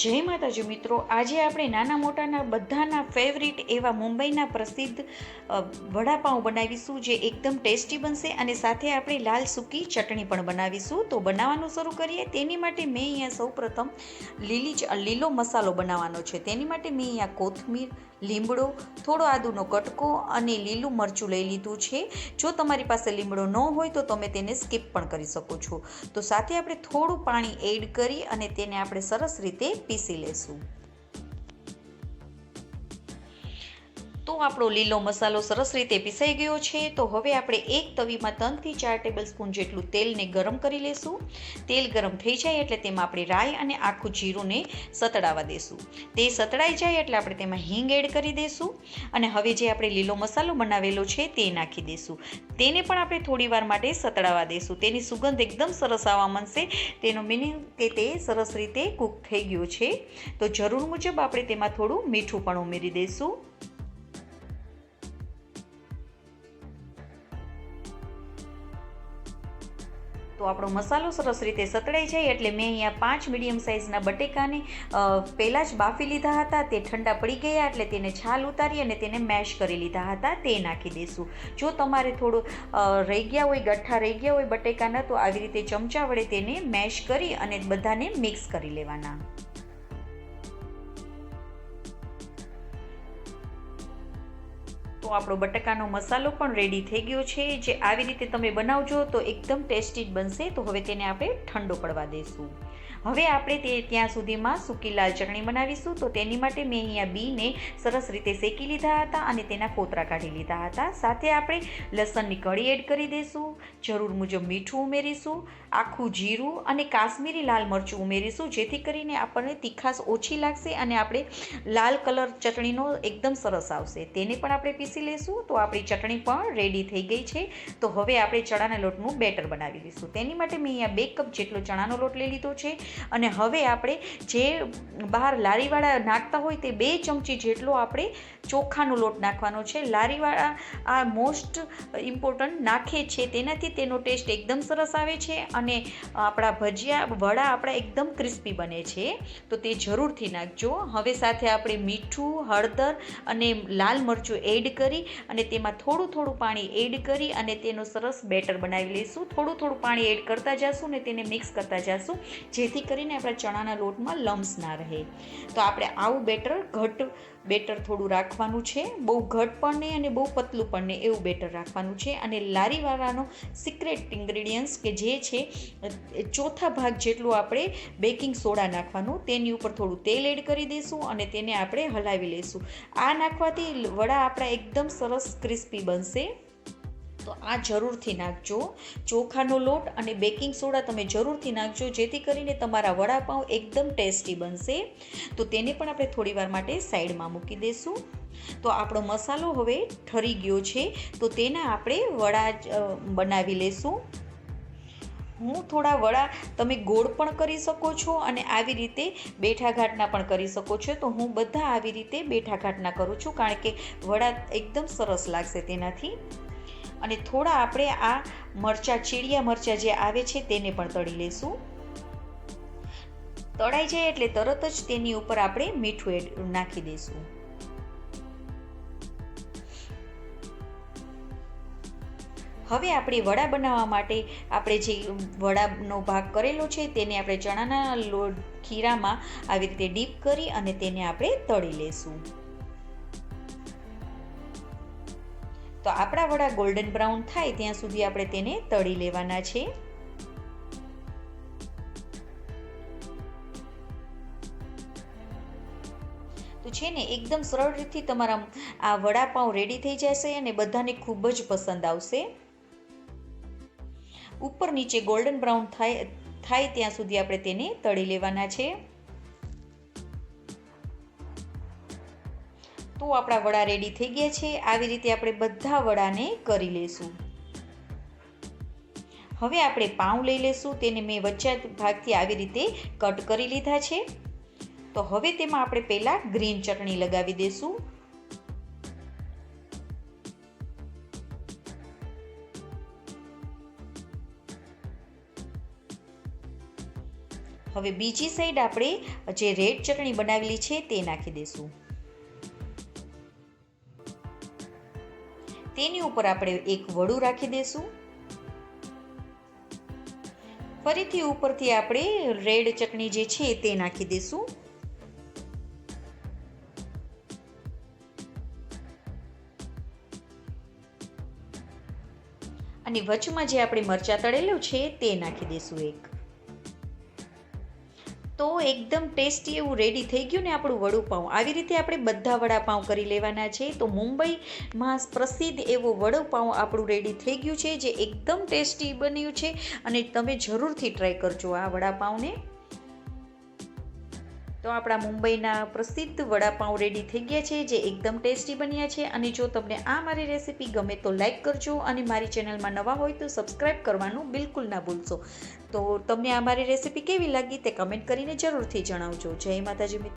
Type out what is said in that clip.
જય માતાજી મિત્રો, આજે આપણે નાના મોટાના બધાના ફેવરિટ એવા મુંબઈના પ્રસિદ્ધ વડાપાઉં બનાવીશું, જે એકદમ ટેસ્ટી બનશે અને સાથે આપણે લાલ સૂકી ચટણી પણ બનાવીશું. તો બનાવવાનું શરૂ કરીએ. તેની માટે મેં અહીંયા સૌપ્રથમ લીલો મસાલો બનાવવાનો છે. તેની માટે મેં અહીંયા કોથમીર, લીમડો, થોડો આદુનો કટકો અને લીલું મરચું લઈ લીધું છે. જો તમારી પાસે લીમડો ન હોય તો તમે તેને સ્કીપ પણ કરી શકો છો. તો સાથે આપણે થોડું પાણી એડ કરી અને તેને આપણે સરસ રીતે પીસી લેશું. તો આપણો લીલો મસાલો સરસ રીતે પીસાઈ ગયો છે. તો હવે આપણે એક તવીમાં 3 થી 4 ટેબલસ્પૂન જેટલું તેલને ગરમ કરી લેશું. તેલ ગરમ થઈ જાય એટલે તેમાં આપણે રાઈ અને આખું જીરુંને સતડાવા દેશું. તે સતડાઈ જાય એટલે આપણે તેમાં હિંગ એડ કરી દઈશું અને હવે જે આપણે લીલો મસાલો બનાવેલો છે તે નાખી દઈશું. તેને પણ આપણે થોડી વાર માટે સતડાવા દઈશું. તેની સુગંધ એકદમ સરસ આવવા માંડશે. તેનો મિનિંગ કે તે સરસ રીતે કૂક થઈ ગયું છે. તો જરૂર મુજબ આપણે તેમાં થોડું મીઠું પણ ઉમેરી દઈશું. તો આપણો મસાલો સરસ રીતે સતળાઈ જાય એટલે મેં અહીંયા 5 મીડિયમ સાઇઝના બટેકાને પહેલાં જ બાફી લીધા હતા. તે ઠંડા પડી ગયા એટલે તેને છાલ ઉતારી અને તેને મેશ કરી લીધા હતા. તે નાખી દઈશું. જો તમારે થોડું રહી ગયા હોય, ગઠ્ઠા રહી ગયા હોય બટેકાના, તો આવી રીતે ચમચા વડે તેને મેશ કરી અને બધાને મિક્સ કરી લેવાના. તો આપણો બટાકાનો મસાલો પણ રેડી થઈ ગયો છે. જે આવી રીતે તમે બનાવજો તો એકદમ ટેસ્ટી જ બનશે. તો હવે તેને આપણે ઠંડો પડવા દઈશું. હવે આપણે ત્યાં સુધીમાં સૂકી લાલ ચટણી બનાવીશું. તો તેની માટે મેં અહીંયા બીને સરસ રીતે શેકી લીધા હતા અને તેના કોતરા કાઢી લીધા હતા. સાથે આપણે લસણની કળી એડ કરી દઈશું. જરૂર મુજબ મીઠું ઉમેરીશું, આખું જીરું અને કાશ્મીરી લાલ મરચું ઉમેરીશું, જેથી કરીને આપણને તીખાશ ઓછી લાગશે અને આપણે લાલ કલર ચટણીનો એકદમ સરસ આવશે. તેને પણ આપણે પીસી લેશું. તો આપણી ચટણી પણ રેડી થઈ ગઈ છે. તો હવે આપણે ચણાના લોટનું બેટર બનાવી લઈશું. તેની માટે મેં અહીંયા 2 કપ જેટલો ચણાનો લોટ લઈ લીધો છે અને હવે આપણે જે બહાર લારીવાળા નાખતા હોય તે 2 ચમચી જેટલો આપણે ચોખાનો લોટ નાખવાનો છે. લારીવાળા આ મોસ્ટ ઇમ્પોર્ટન્ટ નાખે છે, તેનાથી તેનો ટેસ્ટ એકદમ સરસ આવે છે અને આપણા ભજીયા વડા આપણા એકદમ ક્રિસ્પી બને છે. તો તે જરૂરથી નાખજો. હવે સાથે આપણે મીઠું, હળદર અને લાલ મરચું એડ કરી અને તેમાં થોડું પાણી એડ કરી અને તેનો સરસ બેટર બનાવી લઈશું. થોડું પાણી એડ કરતા જઈશું ને તેને મિક્સ કરતા જઈશું, જેથી કરીને આપણા ચણાના લોટમાં લમ્સ ના રહે. તો આપણે આવું બેટર થોડું રાખવાનું છે. બહુ ઘટ પણ નહીં અને બહુ પતલું પણ નહીં, એવું બેટર રાખવાનું છે. અને લારીવાળાનો સિક્રેટ ઇન્ગ્રેડિયન્ટ્સ કે જે છે, ચોથા ભાગ જેટલું આપણે બેકિંગ સોડા નાખવાનું. તેની ઉપર થોડું તેલ એડ કરી દઈશું અને તેને આપણે હલાવી લઈશું. આ નાખવાથી વડા આપણા એકદમ સરસ ક્રિસ્પી બનશે. તો આ જરૂરથી નાખજો. ચોખાનો લોટ અને બેકિંગ સોડા તમે જરૂરથી નાખજો, જેથી કરીને તમારા વડાપાઉં એકદમ ટેસ્ટી બનશે. તો તેને પણ આપણે થોડી વાર માટે સાઈડમાં મૂકી દઈશું. તો આપણો મસાલો હવે ઠરી ગયો છે. તો તેના આપણે વડા બનાવી લઈશું. હું થોડા વડા તમે ગોળ પણ કરી શકો છો અને આવી રીતે બેઠા ઘાટના પણ કરી શકો છો. તો હું બધા આવી રીતે બેઠા ઘાટના કરું છું, કારણ કે વડા એકદમ સરસ લાગશે તેનાથી. અને થોડા આપણે આ ચીડિયા મરચાં જે આવે છે તેને પણ તળી લઈશું. તળાઈ જાય એટલે તરત જ તેની ઉપર આપણે મીઠું નાખી દઈશું. હવે આપણે વડા બનાવવા માટે આપણે જે વડાનો ભાગ કરેલો છે તેને આપણે ચણાના લોટ ખીરામાં આવી રીતે ડીપ કરી અને તેને આપણે તળી લઈશું. તો આપણા વડા ગોલ્ડન બ્રાઉન થાય ત્યાં સુધી આપણે તેને તળી લેવાના છે. તો છે ને, એકદમ સરળ રીતથી તમારા આ વડાપાઉં રેડી થઈ જશે અને બધાને ખૂબ જ પસંદ આવશે. ઉપર નીચે ગોલ્ડન બ્રાઉન થાય ત્યાં સુધી આપણે તેને તળી લેવાના છે. તો આપણા વડા રેડી થઈ ગયા છે. આવી રીતે આપણે બધા વડાને કરી લેશું. હવે આપણે પાઉં લઈ લેશું. તેને મેં વચ્ચે ભાગથી આવી રીતે કટ કરી લીધા છે. તો હવે તેમાં આપણે પહેલાં ગ્રીન ચટણી લગાવી દઈશું. હવે બીજી સાઈડ આપણે જે રેડ ચટણી બનાવેલી છે તે નાખી દઈશું. તેની ઉપર આપણે એક વડું રાખી દઈશું. ફરીથી ઉપરથી આપણે રેડ ચટણી જે છે તે નાખી દઈશું. અને વચમાં જે આપણે મરચાં તળેલું છે તે નાખી દઈશું એક. તો એકદમ ટેસ્ટી એવું રેડી થઈ ગયું ને આપણું વડાપાઉં. આવી રીતે આપણે બધા વડાપાઉં કરી લેવાના છે. તો મુંબઈમાં પ્રસિદ્ધ એવો વડાપાઉં આપણું રેડી થઈ ગયું છે, જે એકદમ ટેસ્ટી બન્યું છે અને તમે જરૂરથી ટ્રાય કરજો આ વડાપાઉંને. તો આપણા મુંબઈના પ્રસિદ્ધ વડાપાઉં રેડી થઈ ગયા છે, જે એકદમ ટેસ્ટી બન્યા છે. અને જો તમને આ મારી રેસીપી ગમે તો લાઈક કરજો અને મારી ચેનલમાં નવા હોય તો સબસ્ક્રાઈબ કરવાનું બિલકુલ ના ભૂલશો. તો તમને આ મારી રેસીપી કેવી લાગી તે કમેન્ટ કરીને જરૂરથી જણાવજો. જય માતાજી મિત્રો.